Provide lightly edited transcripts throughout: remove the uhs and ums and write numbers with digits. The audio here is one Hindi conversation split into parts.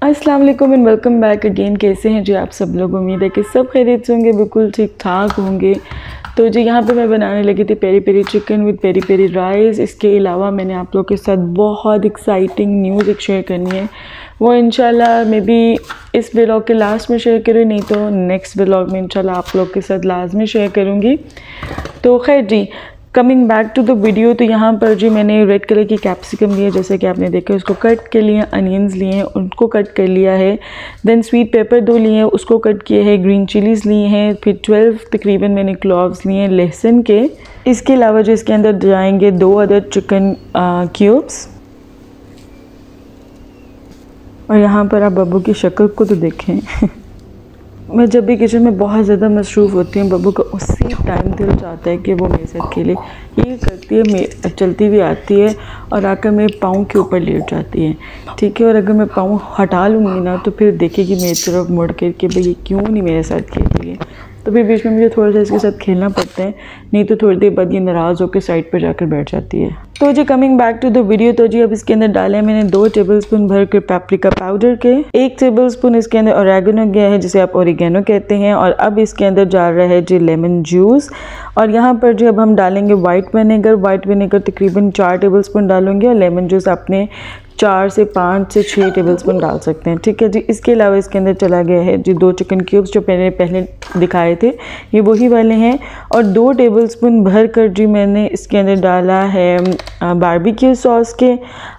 अस्सलाम वालेकुम एंड वेलकम बैक अगेन। कैसे हैं जी आप सब लोग? उम्मीद है कि सब खैरियत से होंगे, बिल्कुल ठीक ठाक होंगे। तो जी यहाँ पे मैं बनाने लगी थी peri peri chicken with peri peri rice. इसके अलावा मैंने आप लोगों के साथ बहुत एक्साइटिंग न्यूज़ एक शेयर करनी है, वो इंशाल्लाह मे बी इस व्लॉग के लास्ट में शेयर करूँ, नहीं तो नेक्स्ट व्लॉग में इंशाल्लाह आप लोग के साथ लाजमी शेयर करूँगी। तो खैर जी, coming back to the video, तो यहाँ पर जी मैंने रेड कलर की कैप्सिकम ली है, जैसे कि आपने देखा, उसको कट के लिए, अनियंस लिए हैं उनको कट कर लिया है। देन स्वीट पेपर 2 लिए हैं, उसको कट किए हैं। ग्रीन चिलीज़ लिए हैं, फिर 12 तकरीबन मैंने क्लोव्स लिए हैं लहसुन के। इसके अलावा जो इसके अंदर जाएंगे 2 अदद चिकन क्यूब्स। और यहाँ पर आप बब्बू की शक्ल को तो देखें मैं जब भी किचन में बहुत ज़्यादा मसरूफ़ होती हूँ, बब्बू का उसी टाइम दिल चाहता है कि वो मेरे साथ खेले। ये करती है, चलती भी आती है और आकर मेरे पाँव के ऊपर लेट जाती है, ठीक है। और अगर मैं पाँव हटा लूँगी ना तो फिर देखेगी मेरी तरफ मुड़ कर के भाई ये क्यों नहीं मेरे साथ खेल रही है। तो फिर बीच में मुझे थोड़ा सा इसके साथ खेलना पड़ता है, नहीं तो थोड़ी देर बाद ये नाराज़ होकर साइड पर जाकर बैठ जाती है। तो जी coming back to the video, तो जी अब इसके अंदर डाले हैं मैंने 2 टेबलस्पून भर कर पेपरिका पाउडर के, 1 टेबलस्पून इसके अंदर ओरेगनो गया है, जिसे आप ओरिगेनो कहते हैं। और अब इसके अंदर जा रहा है जी लेमन जूस। और यहाँ पर जी अब हम डालेंगे वाइट विनेगर तकरीबन 4 टेबलस्पून डालूंगी, और लेमन जूस आपने 4 से 5 से 6 टेबलस्पून डाल सकते हैं, ठीक है जी। इसके अलावा इसके अंदर चला गया है जी 2 चिकन क्यूब्स जो मैंने पहले दिखाए थे, ये वही वाले हैं। और 2 टेबलस्पून भर कर जी मैंने इसके अंदर डाला है बारबेक्यू सॉस के।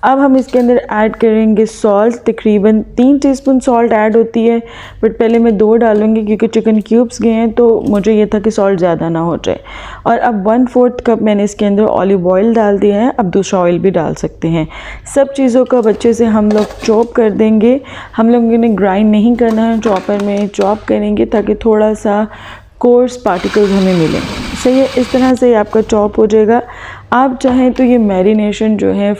अब हम इसके अंदर ऐड करेंगे सॉल्ट, तकरीबन 3 टीस्पून सॉल्ट ऐड होती है, बट पहले मैं 2 डालूंगी क्योंकि चिकन क्यूब्स गए हैं, तो मुझे ये था कि सॉल्ट ज़्यादा ना हो जाए। और अब 1/4 कप मैंने इसके अंदर ऑलिव ऑयल डाल दिया है, अब दूसरा ऑयल भी डाल सकते हैं। सब चीज़ों का अच्छे से हम लोग चॉप कर देंगे। हम लोगों ने ग्राइंड नहीं करना है, चॉपर में चॉप करेंगे ताकि थोड़ा सा कोर्स पार्टिकल्स हमें मिलें। सही है, इस तरह से आपका चॉप हो जाएगा। आप चाहें तो ये मैरिनेशन जो है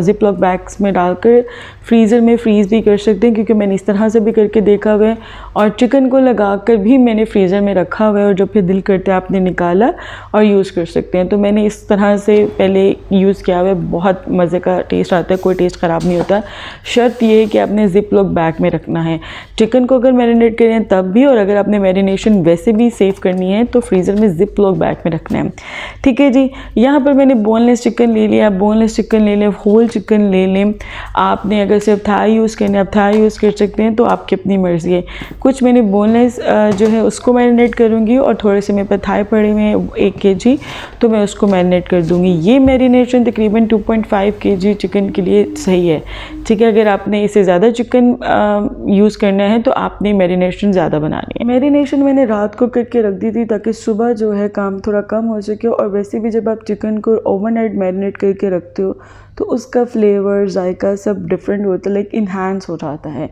ज़िप लॉक बैग्स में डालकर फ्रीज़र में फ्रीज़ भी कर सकते हैं, क्योंकि मैंने इस तरह से भी करके देखा हुआ है। और चिकन को लगाकर भी मैंने फ्रीज़र में रखा हुआ है, और जब फिर दिल करते आपने निकाला और यूज़ कर सकते हैं। तो मैंने इस तरह से पहले यूज़ किया हुआ है, बहुत मज़े का टेस्ट आता है, कोई टेस्ट ख़राब नहीं होता। शर्त ये है कि आपने ज़िप लॉक बैग में रखना है चिकन को, अगर मैरिनेट करें तब भी, और अगर आपने मैरिनेशन वैसे भी सेव करनी है तो फ्रीज़र में ज़िप लॉक बैग में रखना है, ठीक है जी। यहाँ पर मैंने बोनलेस चिकन ले लिया, बोनलेस चिकन ले लें, होल चिकन ले लें। आपने अगर सिर्फ थाई यूज़ करना है आप थाई यूज़ कर सकते हैं, तो आपकी अपनी मर्ज़ी है। कुछ मैंने बोनलेस जो है उसको मैरिनेट करूँगी, और थोड़े से मेरे पास थाई पड़े हुए हैं 1 kg, तो मैं उसको मैरिनेट कर दूँगी। ये मैरिनेशन तकरीबन 2.5 kg चिकन के लिए सही है, ठीक है। अगर आपने इससे ज़्यादा चिकन यूज़ करना है तो आपने मैरिनेशन ज़्यादा बनानी है। मैरिनेशन मैंने रात को करके रख दी थी ताकि सुबह जो है काम थोड़ा कम हो सके। और वैसे भी जब आप चिकन को ओवरनाइट मैरिनेट करके रखते हो तो उसका फ्लेवर, जायका सब डिफरेंट होता है, लाइक इन्हांस हो जाता है,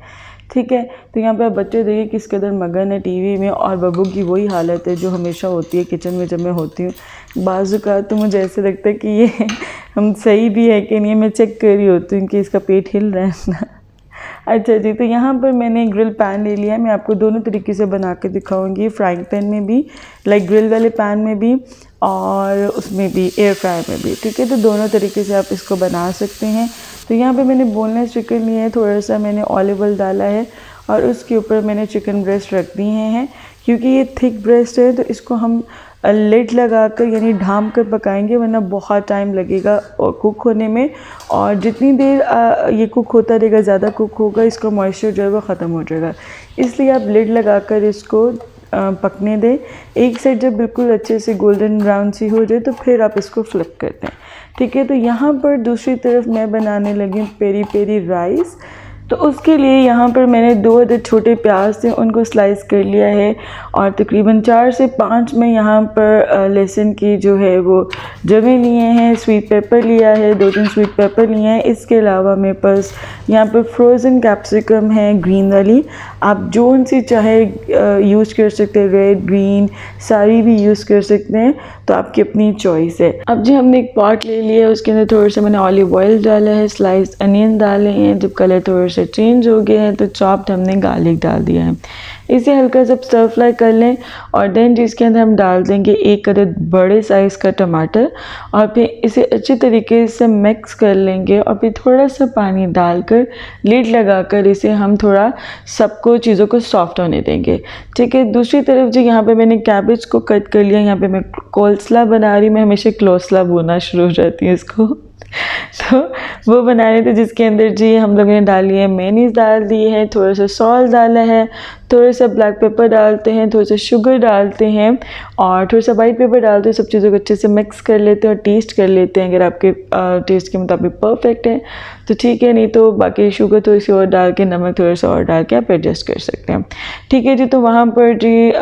ठीक है। तो यहाँ पे आप बच्चे देखिए किस कदर मगन है टीवी में, और बब्बू की वही हालत है जो हमेशा होती है किचन में जब मैं होती हूँ। बाजू का तो मुझे ऐसे लगता है कि ये हम सही भी है कि नहीं, मैं चेक कर रही होती हूँ कि इसका पेट हिल रहा है ना। अच्छा जी, तो यहाँ पर मैंने ग्रिल पैन ले लिया है। मैं आपको दोनों तरीके से बना के दिखाऊंगी, फ्राइंग पैन में भी, लाइक ग्रिल वाले पैन में भी, और उसमें भी, एयर फ्रायर में भी, ठीक है। तो दोनों तरीके से आप इसको बना सकते हैं। तो यहाँ पे मैंने बोनलेस चिकन लिया है, थोड़ा सा मैंने ऑलिव ऑयल डाला है, और उसके ऊपर मैंने चिकन ब्रेस्ट रख दिए हैं। क्योंकि ये थिक ब्रेस्ट है तो इसको हम लिड लगाकर यानी ढाम कर पकाएंगे, वरना बहुत टाइम लगेगा कुक होने में। और जितनी देर ये कुक होता रहेगा, ज़्यादा कुक होगा, इसका मॉइस्चर जो है वो ख़त्म हो जाएगा। इसलिए आप लिड लगाकर इसको पकने दें। एक साइड जब बिल्कुल अच्छे से गोल्डन ब्राउन सी हो जाए तो फिर आप इसको फ्लिप कर दें, ठीक है। तो यहाँ पर दूसरी तरफ मैं बनाने लगी पेरी पेरी राइस। तो उसके लिए यहाँ पर मैंने 2 अदद छोटे प्याज थे, उनको स्लाइस कर लिया है, और तकरीबन 4 से 5 में यहाँ पर लहसुन की जो है वो जमे लिए हैं। स्वीट पेपर लिया है, 2-3 स्वीट पेपर लिए हैं। इसके अलावा मेरे पास यहाँ पर फ्रोज़न कैप्सिकम है, ग्रीन वाली, आप जो उनसे चाहे यूज़ कर सकते हैं, रेड, ग्रीन, सारी भी यूज़ कर सकते हैं, तो आपकी अपनी चॉइस है। अब जी हमने एक पॉट ले लिया है, उसके अंदर थोड़ा सा मैंने ऑलिव ऑयल डाला है, स्लाइस अनियन डाले हैं। जब कलर थोड़ा सा चेंज हो गया है तो चॉप्ड हमने गार्लिक डाल दिया है। इसे हल्का सा स्टर फ्राई कर लें और देन जिसके अंदर हम डाल देंगे 1 अदद बड़े साइज़ का टमाटर और फिर इसे अच्छी तरीके से मिक्स कर लेंगे और फिर थोड़ा सा पानी डालकर लिड लगाकर इसे हम थोड़ा सबको चीज़ों को सॉफ्ट होने देंगे। ठीक है, दूसरी तरफ जी यहाँ पे मैंने कैबेज को कट कर लिया। यहाँ पे मैं कोल्सला बना रही, मैं हमेशा क्लोसला बोलना शुरू हो जाती है इसको तो वो बना रहे थे, जिसके अंदर जी हम लोगों ने डाली है मेयोनीज़ डाल दी है, थोड़ा सा सॉल्ट डाला है, थोड़ा सा ब्लैक पेपर डालते हैं, थोड़ा सा शुगर डालते हैं और थोड़ा सा वाइट पेपर डालते हैं। सब चीज़ों को अच्छे से मिक्स कर लेते हैं और टेस्ट कर लेते हैं। अगर आपके टेस्ट के मुताबिक परफेक्ट है तो ठीक है, नहीं तो बाकी शुगर थोड़ी सी और डाल के, नमक थोड़ा सा और डाल के आप एडजस्ट कर सकते हैं। ठीक है जी, तो वहाँ पर जी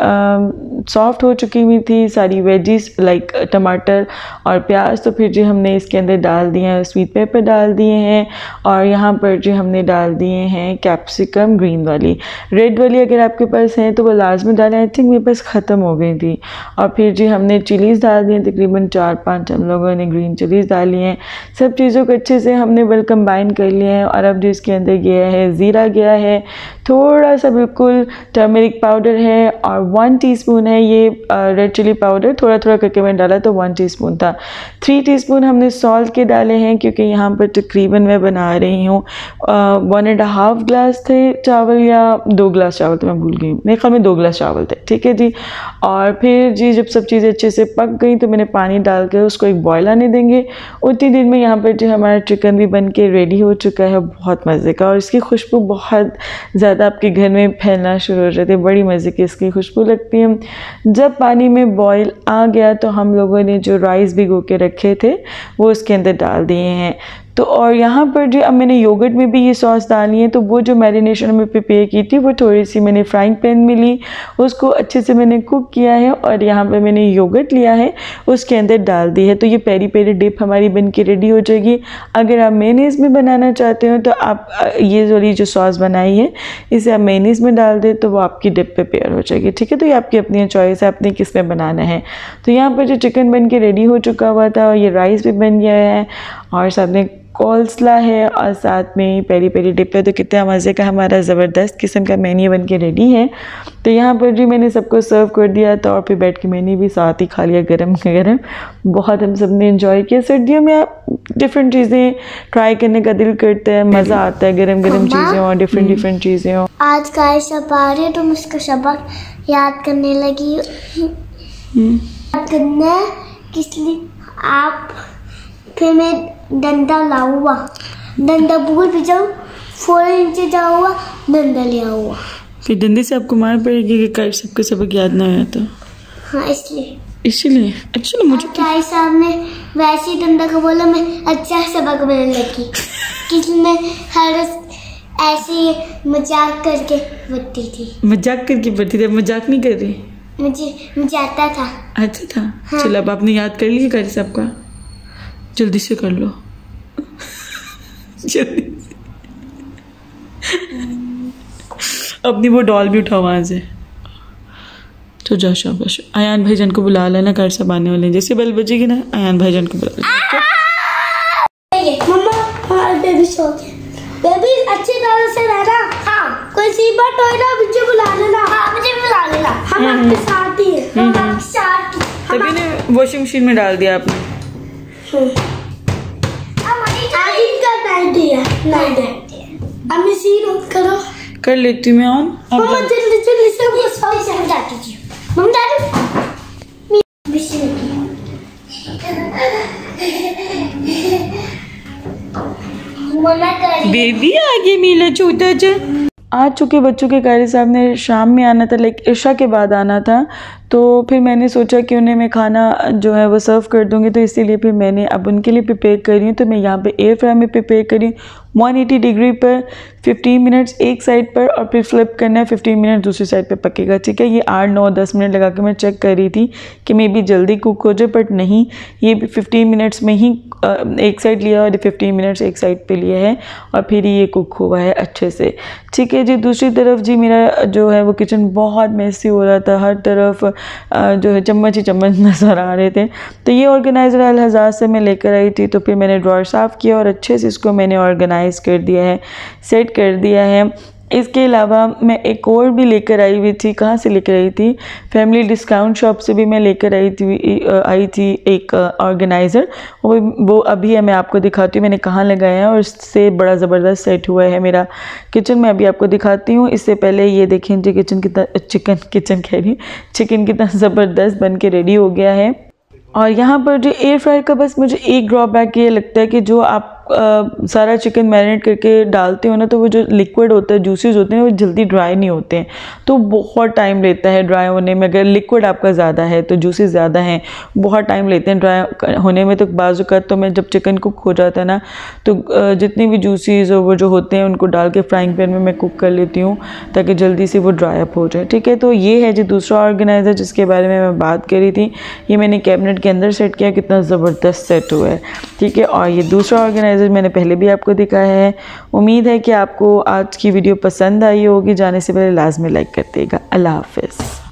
सॉफ्ट हो चुकी हुई थी सारी वेजीज लाइक टमाटर और प्याज। तो फिर जी हमने इसके अंदर डाल दिए हैं स्वीट पेपर डाल दिए हैं और यहाँ पर जी हमने डाल दिए हैं कैप्सिकम ग्रीन वाली। रेड वाली अगर आपके पास है तो वो लाजमी डालें, आई थिंक मेरे पास ख़त्म हो गई थी। और फिर जी हमने चिलीज़ डाल दी हैं, तकरीबन 4-5 हम लोगों ने ग्रीन चिलीज़ डाली हैं। सब चीज़ों को अच्छे से हमने वेल कंबाइन कर लिया है और अब जो इसके अंदर गया है ज़ीरा गया है, थोड़ा सा बिल्कुल टर्मरिक पाउडर है और 1 टीस्पून है ये रेड चिली पाउडर, थोड़ा थोड़ा करके मैंने डाला तो 1 टीस्पून था। 3 टीस्पून हमने सॉल्ट के डाले हैं क्योंकि यहाँ पर तकरीबन मैं बना रही हूँ 1.5 ग्लास थे चावल या 2 ग्लास चावल, तो मैं भूल गई, मेरे ख्याल में 2 ग्लास चावल थे। ठीक है जी, और फिर जी जब सब चीज़ें अच्छे से पक गई तो मैंने पानी डाल कर उसको एक बॉयल आने देंगे। उतनी देर में यहाँ पर जो हमारा चिकन भी बन के रेडी हो चुका है, बहुत मज़े का, और इसकी खुशबू बहुत ज़्यादा आपके घर में फैलना शुरू हो जाती है, बड़ी मज़े की इसकी खुशबू लगती है। जब पानी में बॉयल आ गया तो हम लोगों ने जो राइस भिगो के रखे थे वो उसके अंदर डाल दिए हैं। तो और यहाँ पर जो अब मैंने योगर्ट में भी ये सॉस डाली है, तो वो जो मैरिनेशन में प्रिपेयर की थी वो थोड़ी सी मैंने फ्राइंग पैन में ली, उसको अच्छे से मैंने कुक किया है और यहाँ पर मैंने योगर्ट लिया है उसके अंदर डाल दी है। तो ये पेरी पेरी डिप हमारी बन के रेडी हो जाएगी। अगर आप मेयोनीज़ में बनाना चाहते हो तो आप ये वाली जो सॉस बनाई है इसे आप मेयोनीज़ में डाल दें तो वो आपकी डिप प्रिपेयर हो जाएगी। ठीक है, तो ये आपकी अपनी चॉइस है, आपने किस में बनाना है। तो यहाँ पर जो चिकन बन के रेडी हो चुका हुआ था और ये राइस भी बन गया है और साथ में कोल्सला है और साथ में पेरी पेरी डिप है। तो कितना मज़े का हमारा ज़बरदस्त किस्म का मेन्यू बन के रेडी है। तो यहाँ पर जी मैंने सबको सर्व कर दिया था और फिर बैठ के मैंने भी साथ ही खा लिया गरम गरम। बहुत हम सब ने इन्जॉय किया। सर्दियों में आप डिफरेंट चीज़ें ट्राई करने का दिल करता है, मज़ा आता है, गरम गरम चीज़ें और डिफरेंट चीज़ें हों। आज का सब आ रही है तो मैं उसका सबक याद करने लगी। याद करना है किसलिए आप, फिर मैं डंडा लाऊंगा, डंडा भूल भी जाऊँ, 4 इंच जाऊँगा, डंडा ले आऊँगा। फिर डंडे से आपको मार पड़ेगी कि कल सबको सबक याद ना आया तो। हाँ इसलिए अच्छा ना मुझे ताई साहब ने वैसे ही डंडा को बोला, मैं अच्छा सबक बनाने लगी। किसी ने हर ऐसे ही मजाक करके बढ़ती थी। मजाक करके बढ़ती थी, मजाक नहीं कर रही, मुझे आता था। अच्छा था। हाँ। चलो अब आपने याद कर लिया कारी साहब का, जल्दी से कर लो जल्दी अपनी वो डॉल भी उठाओ वहां से। तो जा शाबाश, आयान भाईजान को बुला लेना, कारी साहब आने वाले हैं। जैसे बेल बजेगी ना आयान भाईजान को बुला लेना। मम्मा बेबी सो गया, बेबी अच्छी तरह से रहना। हाँ, कोई सी बात हो ना मुझे बुला लेना। हाँ, मुझे बुला लेना, हम आपके साथ ही हैं। हम आपके साथ ही। तभी ने वॉशिंग मशीन में डाल दिया आपने। अब मशीन ऑन करो। कर लेती हूँ मैं ऑन। मम्मा जल्दी जल्दी से वो सॉरी से हटा दीजिए। मम्मा बेबी आ गई मीला छोटा जा। आज चूँकि बच्चों के कारी साहब ने शाम में आना था, लाइक इशा के बाद आना था, तो फिर मैंने सोचा कि उन्हें मैं खाना जो है वो सर्व कर दूंगी, तो इसीलिए फिर मैंने अब उनके लिए प्रिपेयर कर रही हूँ। तो मैं यहाँ पे एयर फ्राई में प्रिपेयर कर रही हूँ 180 डिग्री पर 15 मिनट्स एक साइड पर और फिर फ्लिप करना है, 15 मिनट दूसरी साइड पे पकेगा। ठीक है, ये 8, 9, 10 मिनट लगा के मैं चेक कर रही थी कि मे बी जल्दी कुक हो जाए, बट नहीं, ये 15 मिनट्स में ही एक साइड लिया और 15 मिनट्स एक साइड पे लिया है और फिर ये कुक हुआ है अच्छे से। ठीक है जी, दूसरी तरफ जी मेरा जो है वो किचन बहुत मैसी हो रहा था, हर तरफ जो है चम्मच ही चम्मच नज़र आ रहे थे। तो ये ऑर्गेनाइज़र अल-हज़ाज से मैं लेकर आई थी, तो फिर मैंने ड्रॉर साफ़ किया और अच्छे से इसको मैंने ऑर्गेनाइज़ कर दिया है, सेट कर दिया है। इसके अलावा मैं एक और भी लेकर आई हुई थी, कहाँ से लेकर आई थी, फैमिली डिस्काउंट शॉप से भी मैं लेकर आई थी एक ऑर्गेनाइज़र। वो अभी है, मैं आपको दिखाती हूँ मैंने कहाँ लगाया है और इससे बड़ा ज़बरदस्त सेट हुआ है मेरा किचन। मैं अभी आपको दिखाती हूँ। इससे पहले ये देखें जी चिकन कितना ज़बरदस्त बन के रेडी हो गया है। और यहाँ पर जो एयर फ्रायर का बस मुझे एक ड्रॉबैक ये लगता है कि जो आप सारा चिकन मैरिनेट करके डालते हो ना, तो वो जो लिक्विड होता है, जूसेस होते हैं, वो जल्दी ड्राई नहीं होते हैं, तो बहुत टाइम लेता है ड्राई होने में। अगर लिक्विड आपका ज़्यादा है तो जूसेस ज़्यादा हैं, बहुत टाइम लेते हैं ड्राई होने में। तो बाज़-औक़ात तो मैं जब चिकन कुक हो जाता है ना, तो जितनी भी जूसेस और वो जो होते हैं उनको डाल के फ्राइंग पैन में मैं कुक कर लेती हूँ ताकि जल्दी से वो ड्राई अप हो जाए। ठीक है, तो ये है जी दूसरा ऑर्गेनाइज़र जिसके बारे में मैं बात कर रही थी। ये मैंने कैबिनेट के अंदर सेट किया, कितना ज़बरदस्त सेट हुआ है। ठीक है, और ये दूसरा ऑर्गेनाइज़र मैंने पहले भी आपको दिखाया है। उम्मीद है कि आपको आज की वीडियो पसंद आई होगी। जाने से पहले लाजमी लाइक कर देगा। अल्लाह हाफ़िज़।